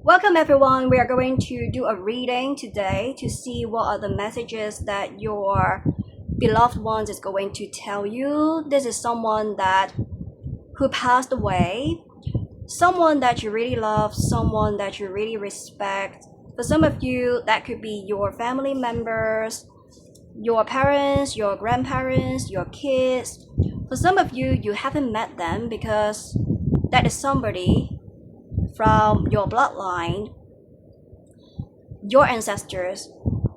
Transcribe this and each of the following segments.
Welcome everyone. We are going to do a reading today to see what are the messages that your beloved ones is going to tell you. This is someone that who passed away, someone that you really love, someone that you really respect. For some of you, that could be your family members, your parents, your grandparents, your kids. For some of you, you haven't met them because that is somebody from your bloodline, your ancestors,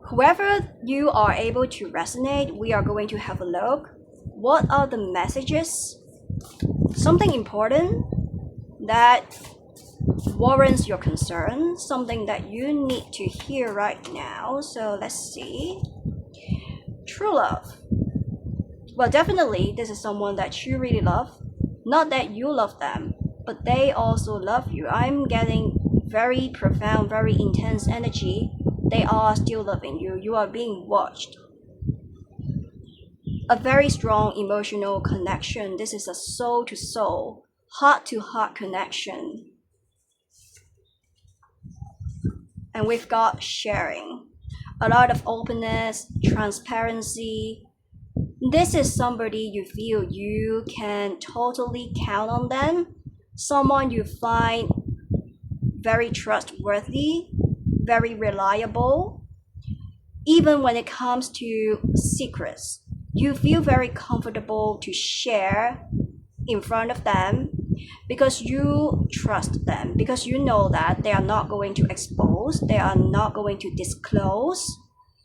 whoever you are able to resonate. We are going to have a look. What are the messages? Something important that warrants your concern, something that you need to hear right now. So let's see. True love. Well, definitely, this is someone that you really love. Not that you love them, but they also love you. I'm getting very profound, very intense energy. They are still loving you. You are being watched. A very strong emotional connection. This is a soul to soul, heart to heart connection. And we've got sharing. A lot of openness, transparency. This is somebody you feel you can totally count on them. Someone you find very trustworthy, very reliable. Even when it comes to secrets, you feel very comfortable to share in front of them because you trust them, because you know that they are not going to expose, they are not going to disclose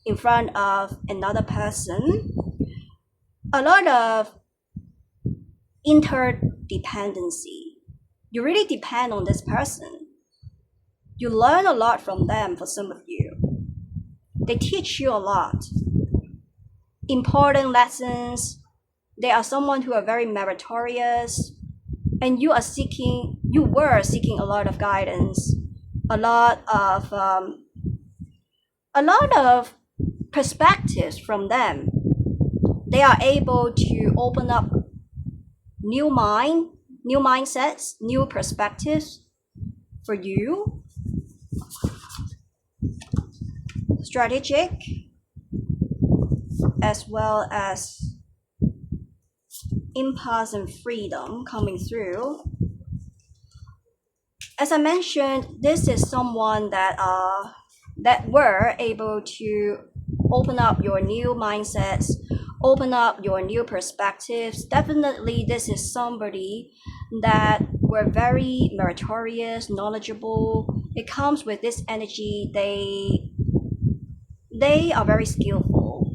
in front of another person. A lot of interdependency. You really depend on this person. You learn a lot from them. For some of you, they teach you a lot. Important lessons. They are someone who are very meritorious, and you were seeking a lot of guidance, a lot of perspectives from them. They are able to open up new mindsets, new perspectives for you. Strategic, as well as impulse and freedom coming through. As I mentioned, this is someone that were able to open up your new mindsets, open up your new perspectives. Definitely, this is somebody that were very meritorious, knowledgeable. It comes with this energy. They are very skillful.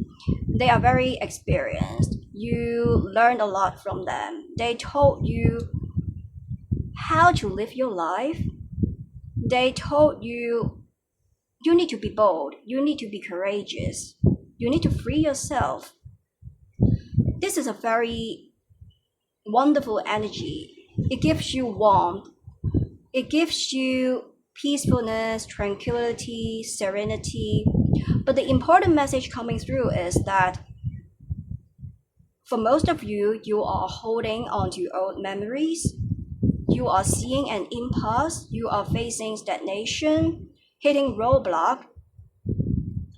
They are very experienced. You learned a lot from them. They told you how to live your life. They told you you need to be bold. You need to be courageous. You need to free yourself. This is a very wonderful energy. It gives you warmth. It gives you peacefulness, tranquility, serenity. But the important message coming through is that for most of you, you are holding on to old memories. You are seeing an impasse. You are facing stagnation, hitting roadblock,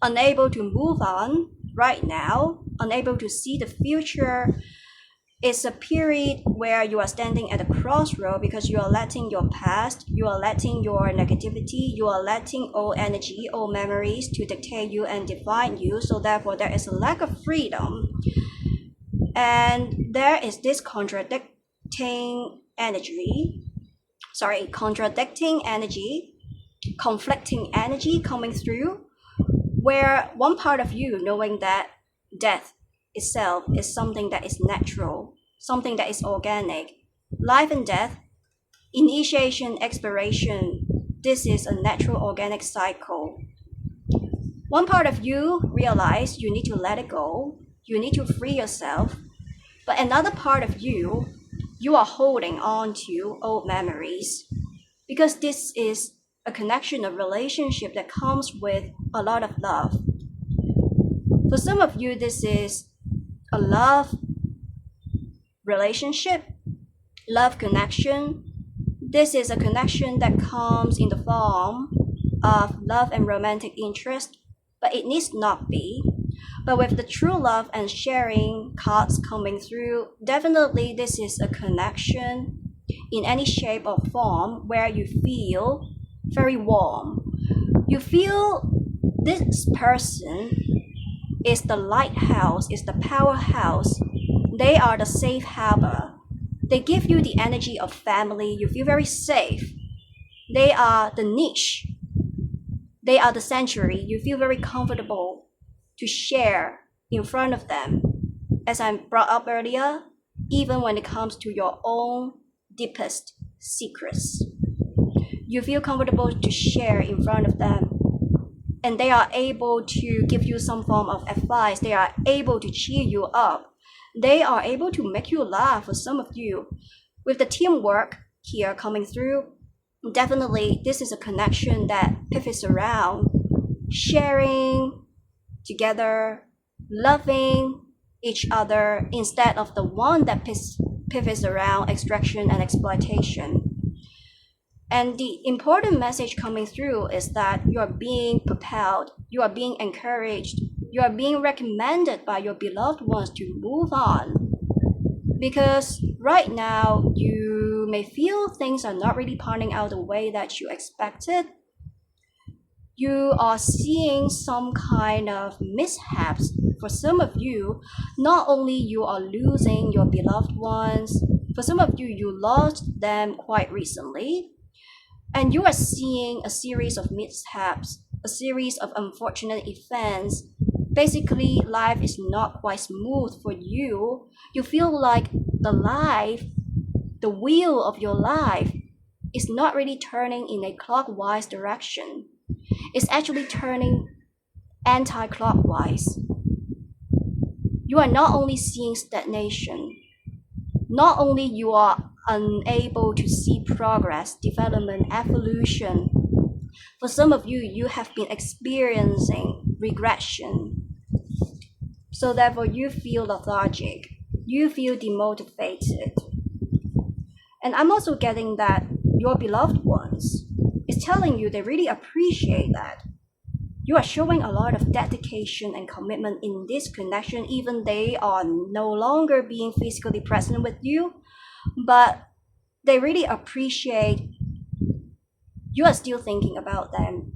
unable to move on right now, unable to see the future. It's a period where you are standing at a crossroad because you are letting your past, you are letting your negativity, you are letting old energy, old memories to dictate you and define you. So therefore, there is a lack of freedom. And there is this conflicting energy, conflicting energy coming through, where one part of you knowing that death itself is something that is natural, something that is organic. Life and death, initiation, expiration, this is a natural organic cycle. One part of you realize you need to let it go, you need to free yourself, but another part of you are holding on to old memories because this is a connection, a relationship that comes with a lot of love. For some of you, this is a love relationship, love connection. This is a connection that comes in the form of love and romantic interest, but it needs not be. But with the true love and sharing cards coming through, definitely this is a connection in any shape or form where you feel very warm. You feel this person is the lighthouse, is the powerhouse. They are the safe harbor. They give you the energy of family. You feel very safe. They are the niche. They are the sanctuary. You feel very comfortable to share in front of them. As I brought up earlier, even when it comes to your own deepest secrets, you feel comfortable to share in front of them. And they are able to give you some form of advice. They are able to cheer you up. They are able to make you laugh for some of you. With the teamwork here coming through, definitely this is a connection that pivots around sharing together, loving each other instead of the one that pivots around extraction and exploitation. And the important message coming through is that you are being propelled, you are being encouraged, you are being recommended by your beloved ones to move on. Because right now, you may feel things are not really panning out the way that you expected. You are seeing some kind of mishaps. For some of you, not only you are losing your beloved ones, for some of you, you lost them quite recently. And you are seeing a series of mishaps, a series of unfortunate events. Basically, life is not quite smooth for you. You feel like the wheel of your life is not really turning in a clockwise direction. It's actually turning anti-clockwise. You are not only seeing stagnation, not only you are unable to see progress, development, evolution. For some of you, you have been experiencing regression. So therefore, you feel lethargic. You feel demotivated. And I'm also getting that your beloved ones is telling you they really appreciate that. You are showing a lot of dedication and commitment in this connection, even they are no longer being physically present with you, but they really appreciate you are still thinking about them.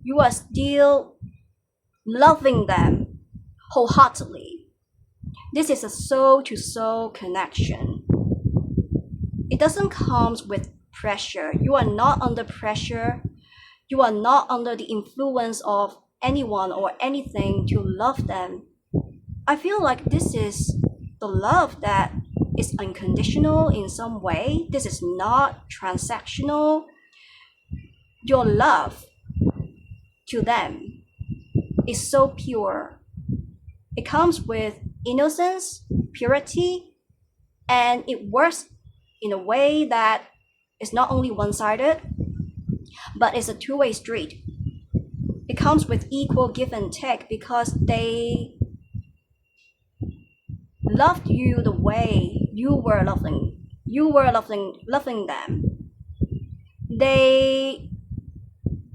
You are still loving them wholeheartedly. This is a soul-to-soul connection. It doesn't come with pressure. You are not under pressure. You are not under the influence of anyone or anything to love them. I feel like this is the love that is unconditional in some way. This is not transactional. Your love to them is so pure. It comes with innocence, purity, and it works in a way that is not only one-sided, but it's a two-way street. It comes with equal give and take because they loved you the way you were loving them. They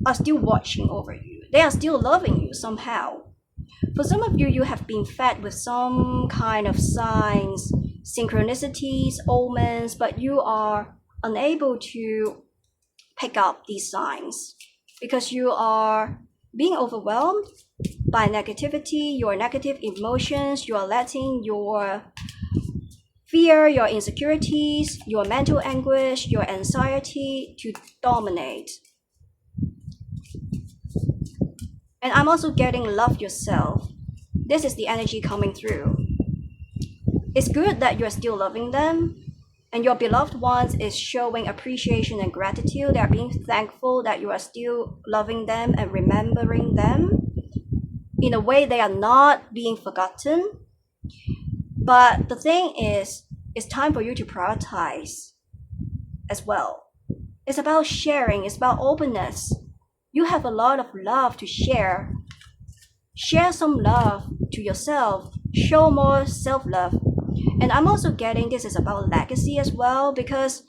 are still watching over you. They are still loving you somehow. For some of you, you have been fed with some kind of signs, synchronicities, omens, but you are unable to pick up these signs because you are being overwhelmed by negativity, your negative emotions. You are letting your fear, your insecurities, your mental anguish, your anxiety to dominate. And I'm also getting love yourself. This is the energy coming through. It's good that you're still loving them, and your beloved ones is showing appreciation and gratitude. They're being thankful that you are still loving them and remembering them. In a way, they are not being forgotten. But the thing is, it's time for you to prioritize as well. It's about sharing, it's about openness. You have a lot of love to share. Share some love to yourself. Show more self-love. And I'm also getting this is about legacy as well, because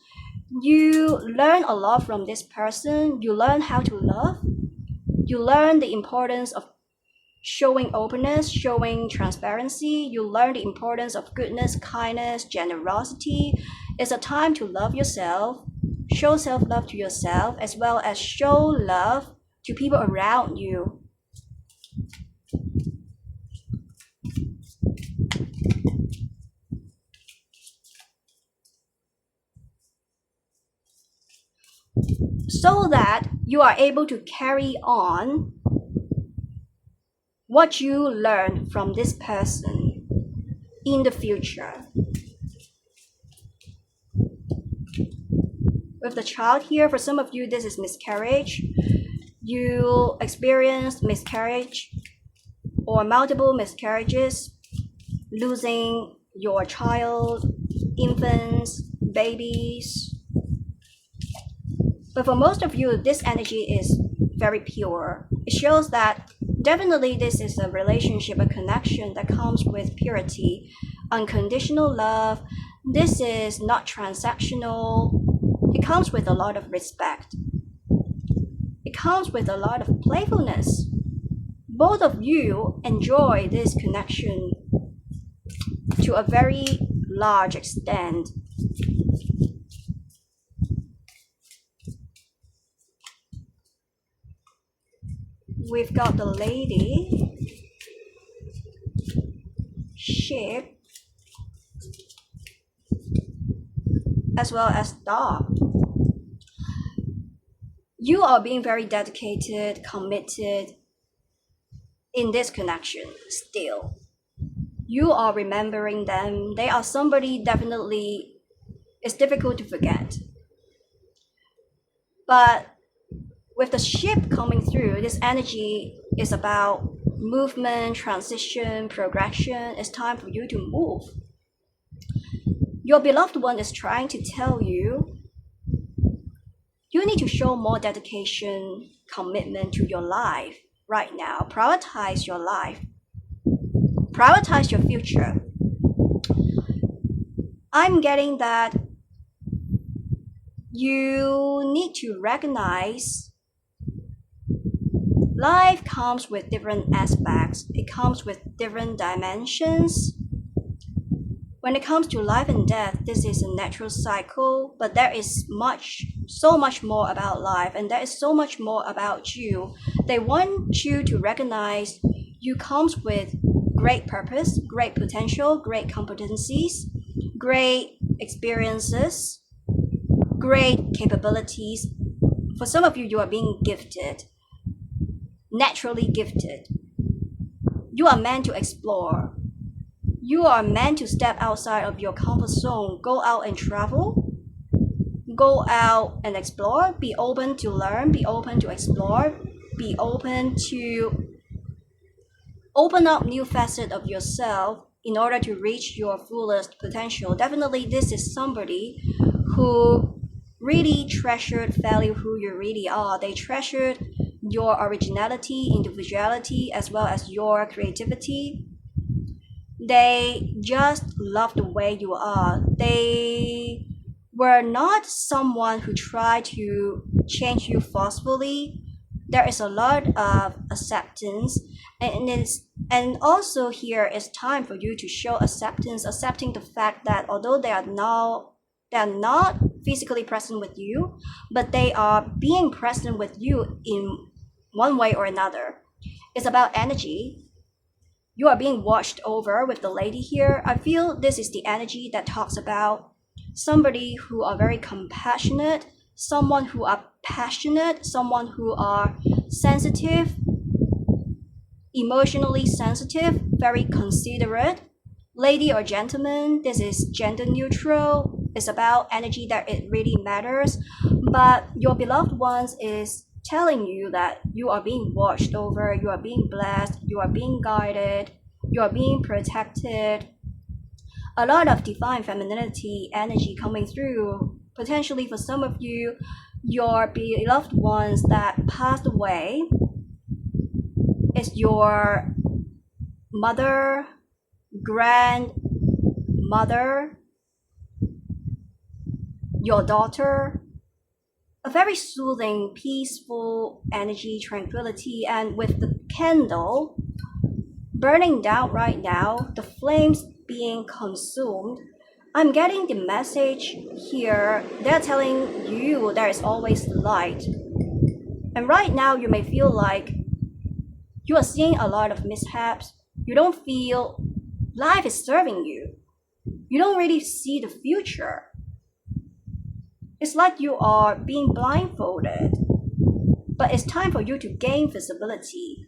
You learn a lot from this person. You learn how to love. You learn the importance of showing openness, showing transparency. You learn the importance of goodness, kindness, generosity. It's a time to love yourself, show self love to yourself, as well as show love to people around you. So that you are able to carry on what you learn from this person in the future. With the child here, for some of you, this is miscarriage. You experienced miscarriage or multiple miscarriages, losing your child, infants, babies. But for most of you, this energy is very pure. It shows that definitely this is a relationship, a connection that comes with purity, unconditional love. This is not transactional. It comes with a lot of respect. It comes with a lot of playfulness. Both of you enjoy this connection to a very large extent. We've got the lady, ship, as well as dog. You are being very dedicated, committed in this connection still. You are remembering them. They are somebody definitely it's difficult to forget. But with the ship coming through, this energy is about movement, transition, progression. It's time for you to move. Your beloved one is trying to tell you you need to show more dedication, commitment to your life right now. Prioritize your life. Prioritize your future. I'm getting that you need to recognize life comes with different aspects. It comes with different dimensions. When it comes to life and death, this is a natural cycle, but there is so much more about life, and there is so much more about you. They want you to recognize you comes with great purpose, great potential, great competencies, great experiences, great capabilities. For some of you, you are being gifted, naturally gifted. You are meant to explore. You are meant to step outside of your comfort zone, go out and travel, go out and explore, be open to learn, be open to explore, be open to open up new facets of yourself in order to reach your fullest potential. Definitely, this is somebody who really treasured value who you really are. They treasured your originality, individuality, as well as your creativity. They just love the way you are. They were not someone who tried to change you forcefully. There is a lot of acceptance, and also here is time for you to show acceptance, accepting the fact that although they are not physically present with you, but they are being present with you in one way or another. It's about energy. You are being watched over with the lady here. I feel this is the energy that talks about somebody who are very compassionate, someone who are passionate, someone who are sensitive, emotionally sensitive, very considerate. Lady or gentleman, this is gender neutral. It's about energy that it really matters. But your beloved ones is telling you that you are being watched over, you are being blessed, you are being guided, you are being protected. A lot of divine femininity energy coming through. Potentially for some of you, your beloved ones that passed away is your mother, grandmother, your daughter, a very soothing, peaceful energy, tranquility, and with the candle burning down right now, the flames being consumed, I'm getting the message here. They're telling you there is always light. And right now, you may feel like you are seeing a lot of mishaps. You don't feel life is serving you. You don't really see the future. It's like you are being blindfolded. But it's time for you to gain visibility.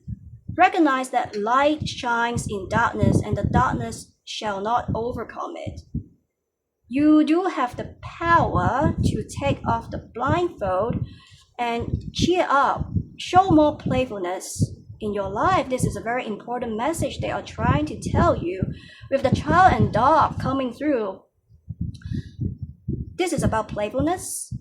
Recognize that light shines in darkness and the darkness shall not overcome it. You do have the power to take off the blindfold and cheer up, show more playfulness in your life. This is a very important message they are trying to tell you. With the child and dog coming through, this is about playfulness.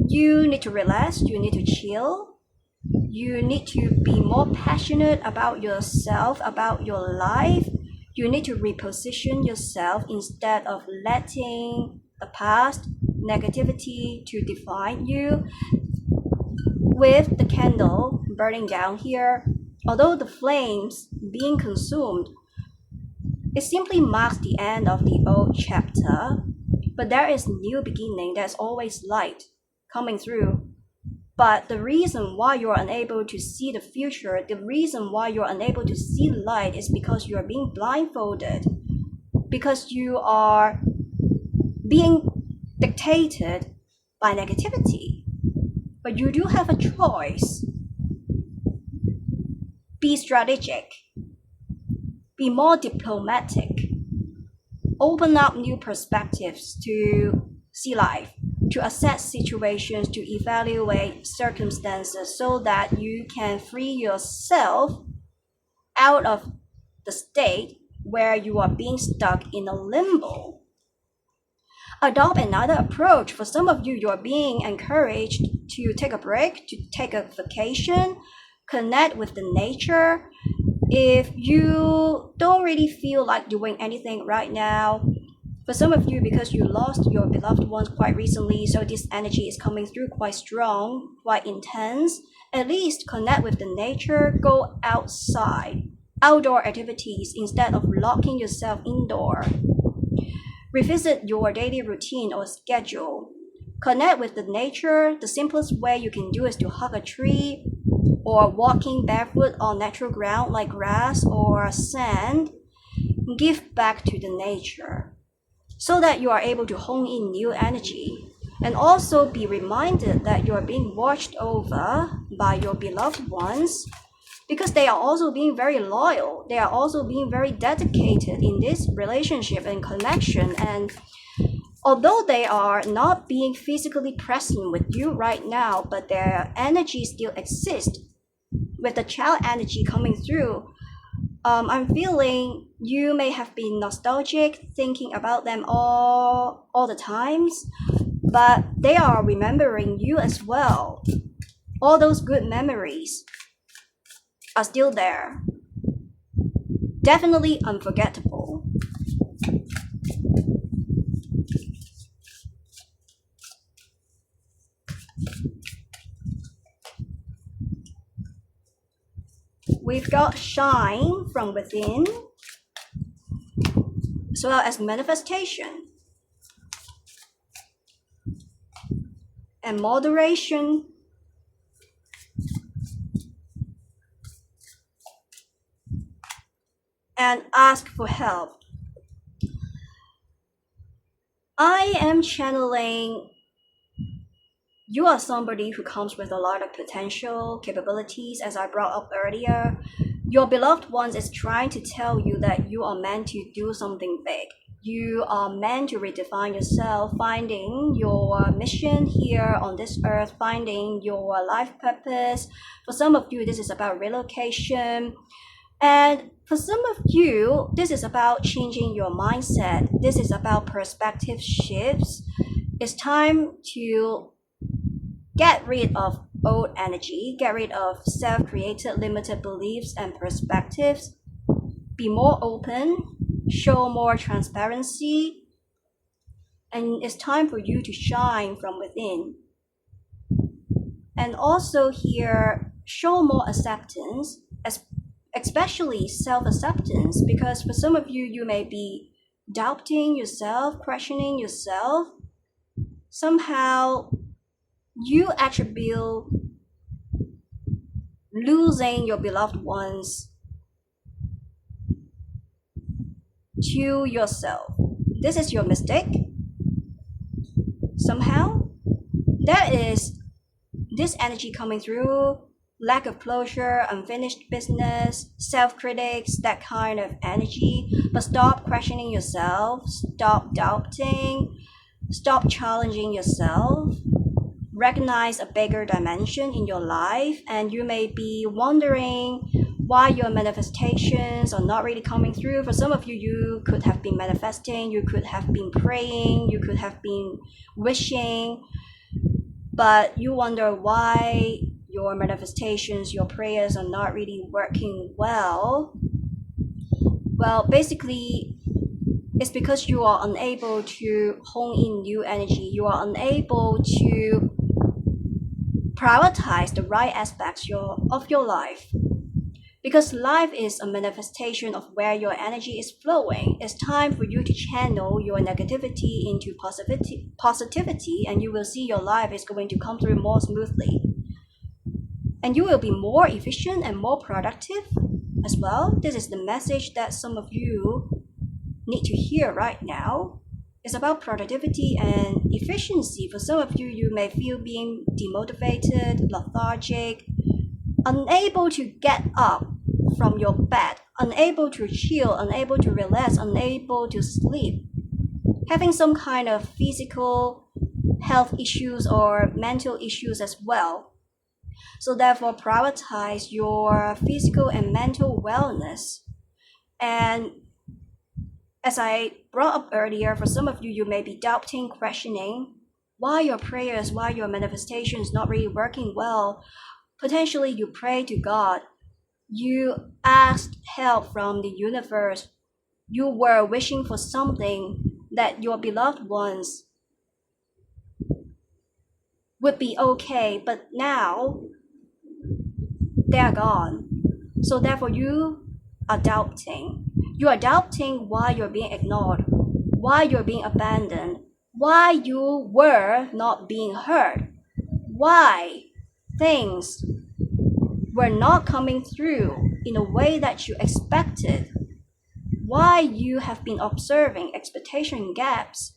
You need to relax, you need to chill, you need to be more passionate about yourself, about your life. You need to reposition yourself instead of letting the past negativity to define you. With the candle burning down here, although the flames being consumed, it simply marks the end of the old chapter, but there is new beginning. There's always light coming through. But the reason why you're unable to see the future, the reason why you're unable to see light is because you're being blindfolded, because you are being dictated by negativity. But you do have a choice. Be strategic. Be more diplomatic. Open up new perspectives to see life, to assess situations, to evaluate circumstances so that you can free yourself out of the state where you are being stuck in a limbo. Adopt another approach. For some of you, you're being encouraged to take a break, to take a vacation, connect with the nature. If you don't really feel like doing anything right now, for some of you, because you lost your beloved ones quite recently, so this energy is coming through quite strong, quite intense, at least connect with the nature, go outside, outdoor activities instead of locking yourself indoor. Revisit your daily routine or schedule. Connect with the nature. The simplest way you can do is to hug a tree or walking barefoot on natural ground like grass or sand. Give back to the nature so that you are able to hone in new energy. And also be reminded that you are being watched over by your beloved ones, because they are also being very loyal. They are also being very dedicated in this relationship and connection. And although they are not being physically present with you right now, but their energy still exists. With the child energy coming through, I'm feeling you may have been nostalgic, thinking about them all the times, but they are remembering you as well. All those good memories are still there. Definitely unforgettable. We've got shine from within, as well as manifestation and moderation. And ask for help. I am channeling you are somebody who comes with a lot of potential, capabilities, as I brought up earlier. Your beloved ones is trying to tell you that you are meant to do something big. You are meant to redefine yourself, finding your mission here on this earth, finding your life purpose. For some of you, this is about relocation. And for some of you, this is about changing your mindset. This is about perspective shifts. It's time to get rid of old energy, get rid of self-created limited beliefs and perspectives. Be more open, show more transparency. And it's time for you to shine from within. And also here, show more acceptance, especially self-acceptance, because for some of you, you may be doubting yourself, questioning yourself. Somehow, you attribute losing your beloved ones to yourself. This is your mistake. Somehow, there is this energy coming through, lack of closure, unfinished business, self-critics, that kind of energy. But stop questioning yourself, stop doubting, stop challenging yourself. Recognize a bigger dimension in your life, and you may be wondering why your manifestations are not really coming through. For some of you, you could have been manifesting, you could have been praying, you could have been wishing, but you wonder why your manifestations, your prayers are not really working well. Well, basically, it's because you are unable to hone in new energy. You are unable to prioritize the right aspects of your life. Because life is a manifestation of where your energy is flowing. It's time for you to channel your negativity into positivity, and you will see your life is going to come through more smoothly. And you will be more efficient and more productive as well. This is the message that some of you need to hear right now. It's about productivity and efficiency. For some of you, you may feel being demotivated, lethargic, unable to get up from your bed, unable to chill, unable to relax, unable to sleep, having some kind of physical health issues or mental issues as well. So therefore, prioritize your physical and mental wellness. And as I brought up earlier, for some of you, you may be doubting, questioning why your prayers, why your manifestations not really working well. Potentially you pray to God, you asked help from the universe, you were wishing for something that your beloved ones would be okay, but now they are gone. So therefore you are doubting. You are doubting why you're being ignored, why you're being abandoned, why you were not being heard, why things were not coming through in a way that you expected, why you have been observing expectation gaps,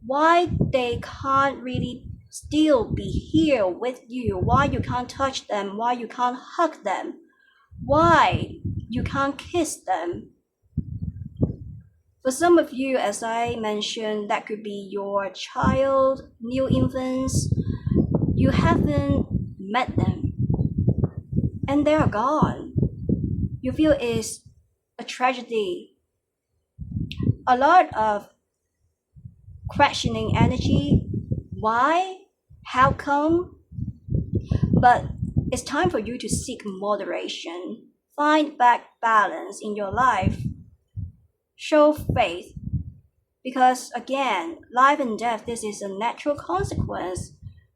why they can't really still be here with you, why you can't touch them, why you can't hug them, why you can't kiss them. For some of you, as I mentioned, that could be your child, new infants. You haven't met them and they are gone. You feel it's a tragedy. A lot of questioning energy. Why? How come? But it's time for you to seek moderation. Find back balance in your life. Show faith. Because again, life and death, this is a natural consequence.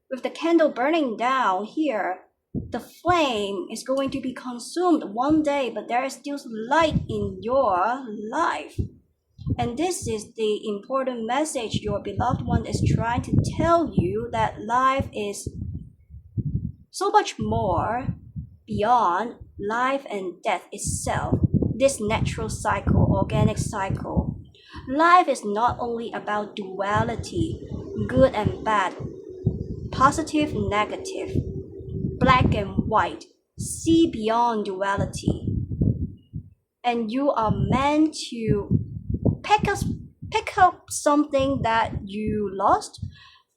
With the candle burning down here, the flame is going to be consumed one day, but there is still light in your life. And this is the important message your beloved one is trying to tell you, that life is so much more beyond life and death itself, this natural cycle, organic cycle. Life is not only about duality, good and bad, positive, negative, black and white. See beyond duality. And you are meant to pick up something that you lost,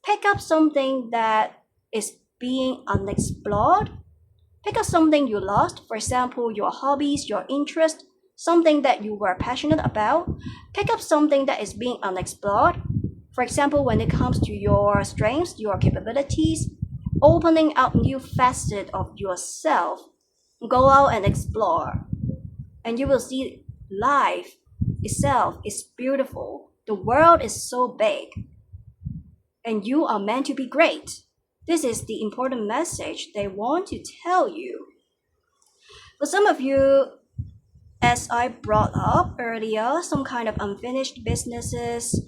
pick up something that is being unexplored, pick up something you lost, for example, your hobbies, your interest, something that you were passionate about. Pick up something that is being unexplored. For example, when it comes to your strengths, your capabilities, opening up new facets of yourself. Go out and explore, and you will see life itself is beautiful. The world is so big, and you are meant to be great. This is the important message they want to tell you. For some of you, as I brought up earlier, some kind of unfinished businesses,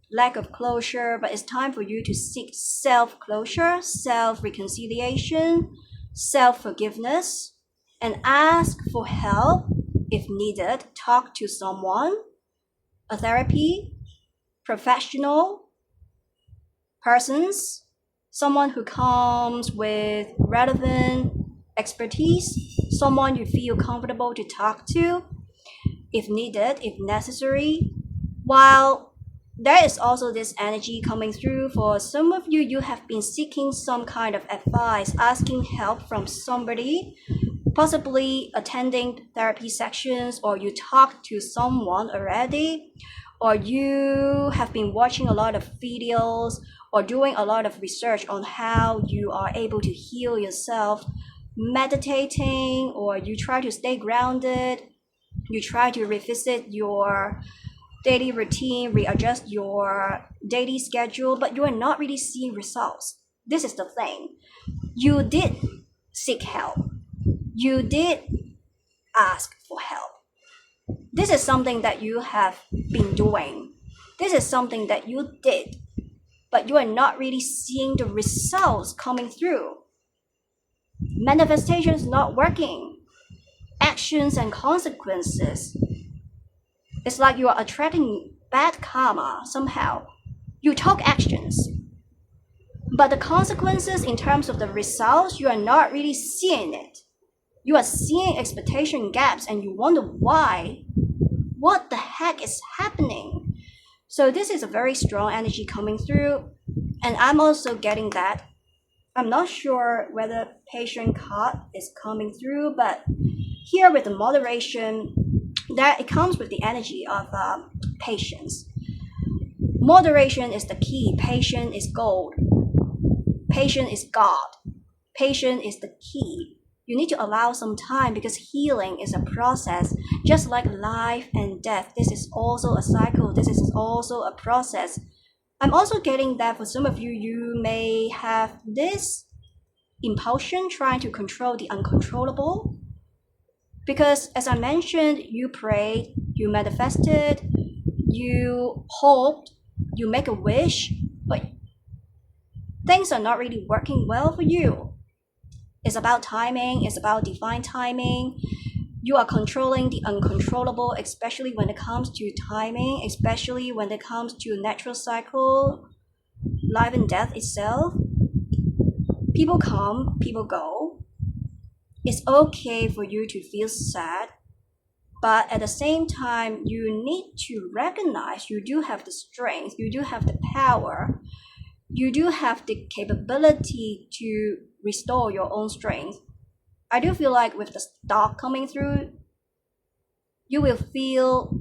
lack of closure, but it's time for you to seek self-closure, self-reconciliation, self-forgiveness, and ask for help if needed. Talk to someone, a therapy, professional, persons, someone who comes with relevant expertise, someone you feel comfortable to talk to, if needed, if necessary. While there is also this energy coming through for some of you, you have been seeking some kind of advice, asking help from somebody, possibly attending therapy sections, or you talked to someone already, or you have been watching a lot of videos or doing a lot of research on how you are able to heal yourself, meditating, or you try to stay grounded, you try to revisit your daily routine, readjust your daily schedule, but you are not really seeing results. This is the thing. You did seek help. You did ask for help. This is something that you have been doing. This is something that you did, but you are not really seeing the results coming through. Manifestations not working. Actions and consequences. It's like you are attracting bad karma somehow. You took actions, but the consequences in terms of the results, you are not really seeing it. You are seeing expectation gaps and you wonder why. What the heck is happening? So this is a very strong energy coming through, and I'm also getting that. I'm not sure whether patient card is coming through, but here with the moderation, that it comes with the energy of patience. Moderation is the key. Patience is gold. Patience is God. Patience is the key. You need to allow some time because healing is a process, just like life and death. This is also a cycle. This is also a process. I'm also getting that for some of you, you may have this impulsion trying to control the uncontrollable. Because as I mentioned, you prayed, you manifested, you hoped, you make a wish, but things are not really working well for you. It's about timing, it's about divine timing. You are controlling the uncontrollable, especially when it comes to timing, especially when it comes to natural cycle, life and death itself. People come, people go. It's okay for you to feel sad, but at the same time, you need to recognize you do have the strength, you do have the power, you do have the capability to restore your own strength. I do feel like with the stock coming through, you will feel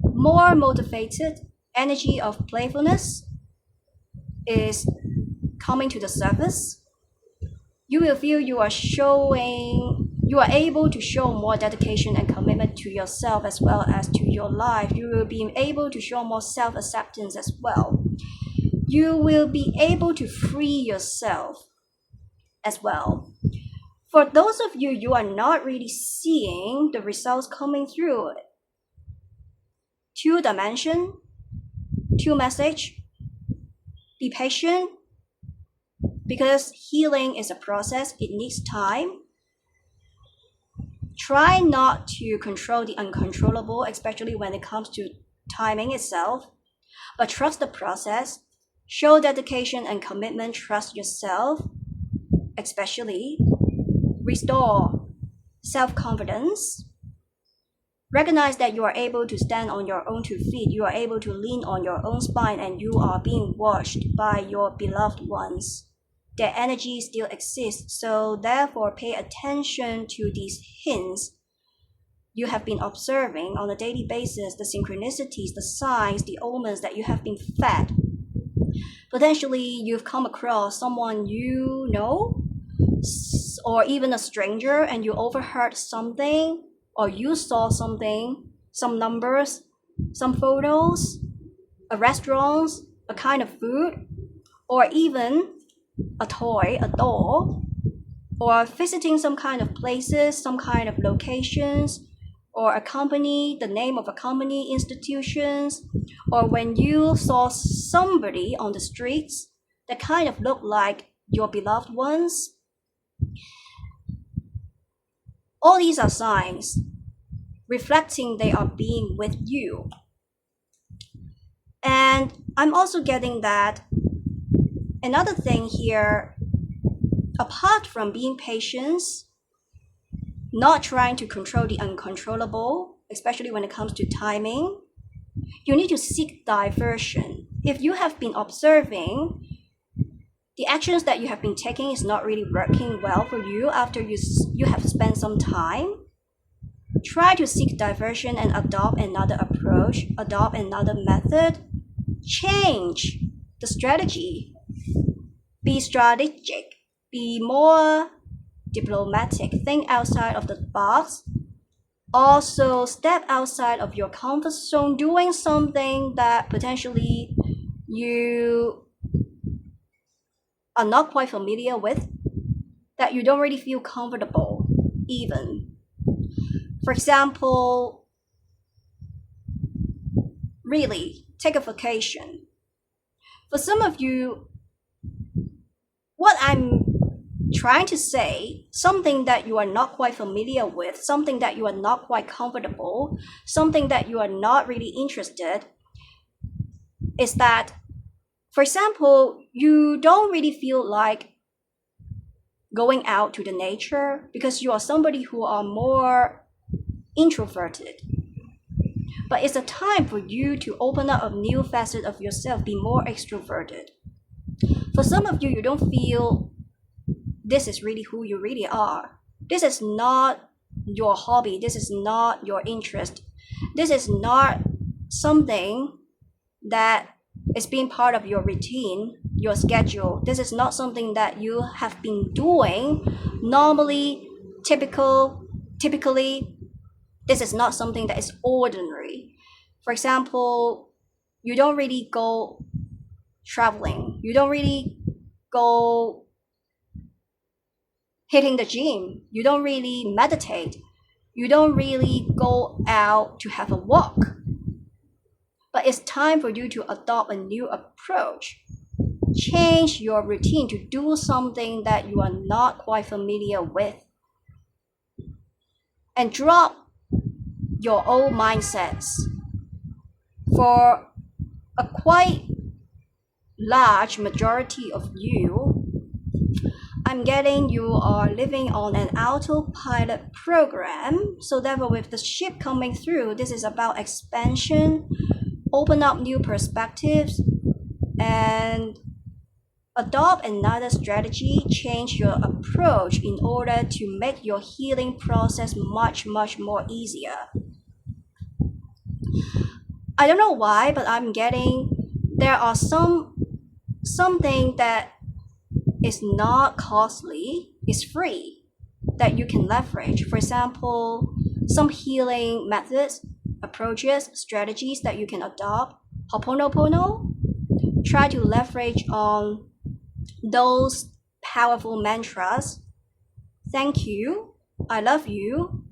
more motivated. Energy of playfulness is coming to the surface. You will feel you are able to show more dedication and commitment to yourself as well as to your life. You will be able to show more self-acceptance as well. You will be able to free yourself as well. For those of you, you are not really seeing the results coming through. 2 dimension, 2 message, be patient, because healing is a process, it needs time. Try not to control the uncontrollable, especially when it comes to timing itself, but trust the process, show dedication and commitment, trust yourself, especially restore self-confidence. Recognize that you are able to stand on your own 2 feet, you are able to lean on your own spine, and you are being watched by your beloved ones. Their energy still exists, so therefore pay attention to these hints you have been observing on a daily basis, the synchronicities, the signs, the omens that you have been fed. Potentially, you've come across someone you know, or even a stranger, and you overheard something, or you saw something, some numbers, some photos, a restaurant, a kind of food, or even a toy, a doll, or visiting some kind of places, some kind of locations, or a company, the name of a company, institutions, or when you saw somebody on the streets that kind of looked like your beloved ones. All these are signs reflecting they are being with you. And I'm also getting that another thing here, apart from being patient, not trying to control the uncontrollable, especially when it comes to timing, you need to seek diversion. If you have been observing the actions that you have been taking is not really working well for you after you have spent some time, try to seek diversion and adopt another approach, adopt another method, change the strategy, be strategic, be more diplomatic, think outside of the box, also step outside of your comfort zone, doing something that potentially you are not quite familiar with, that you don't really feel comfortable even. For example, really take a vacation. For some of you, what I'm trying to say, something that you are not quite familiar with, something that you are not quite comfortable, something that you are not really interested, is that, for example, you don't really feel like going out to the nature because you are somebody who are more introverted. But it's a time for you to open up a new facet of yourself, be more extroverted. For some of you, you don't feel this is really who you really are. This is not your hobby. This is not your interest. This is not something that is being part of your routine, your schedule. This is not something that you have been doing normally, typically. This is not something that is ordinary. For example, you don't really go traveling. You don't really go hitting the gym. You don't really meditate. You don't really go out to have a walk. But it's time for you to adopt a new approach. Change your routine to do something that you are not quite familiar with. And drop your old mindsets. For a quite large majority of you, I'm getting you are living on an autopilot program. So therefore, with the ship coming through, this is about expansion, open up new perspectives, and adopt another strategy, change your approach in order to make your healing process much more easier. I don't know why, but I'm getting there are something that is not costly, is free, that you can leverage. For example, some healing methods, approaches, strategies that you can adopt. Ho'oponopono, try to leverage on those powerful mantras. Thank you, I love you,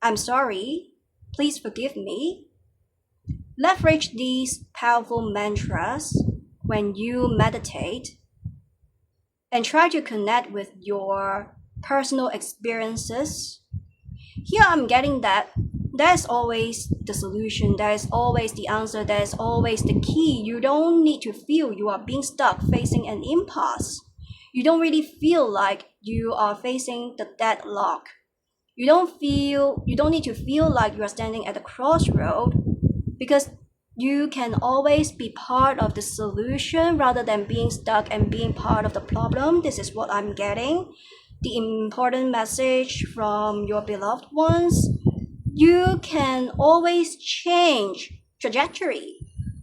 I'm sorry, please forgive me. Leverage these powerful mantras when you meditate and try to connect with your personal experiences. Here I'm getting that there's always the solution, there's always the answer, there's always the key. You don't need to feel you are being stuck facing an impasse. You don't really feel like you are facing the deadlock. You don't need to feel like you are standing at a crossroad, because you can always be part of the solution rather than being stuck and being part of the problem. This is what I'm getting. The important message from your beloved ones. You can always change trajectory.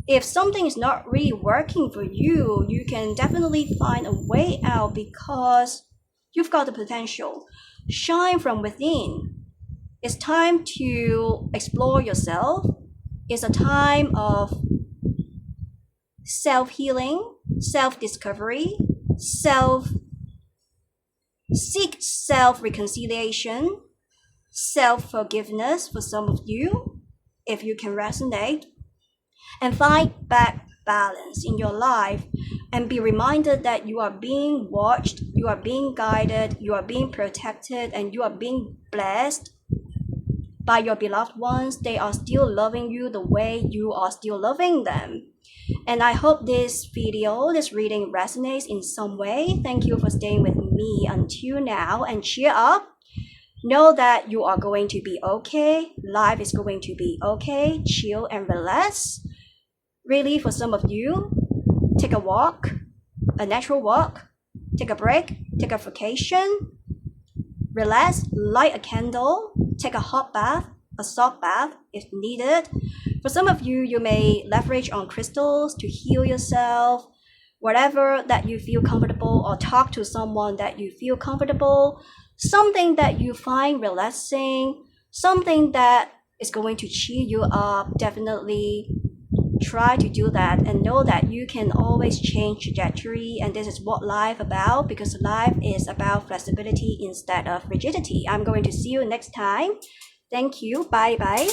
If something is not really working for you, you can definitely find a way out because you've got the potential. Shine from within. It's time to explore yourself, It's a time of self-healing, self-discovery, self-reconciliation, self-forgiveness for some of you, if you can resonate, and find back balance in your life and be reminded that you are being watched, you are being guided, you are being protected, and you are being blessed by your beloved ones. They are still loving you the way you are still loving them. And I hope this video, this reading resonates in some way. Thank you for staying with me until now, and cheer up. Know that you are going to be okay. Life is going to be okay. Chill and relax. Really, for some of you, take a walk, a natural walk, take a break, take a vacation, relax, light a candle, take a hot bath, a soft bath if needed. For some of you, you may leverage on crystals to heal yourself, whatever that you feel comfortable, or talk to someone that you feel comfortable, something that you find relaxing, something that is going to cheer you up. Definitely try to do that, and know that you can always change trajectory, and this is what life about, because life is about flexibility instead of rigidity. I'm going to see you next time. Thank you. Bye bye.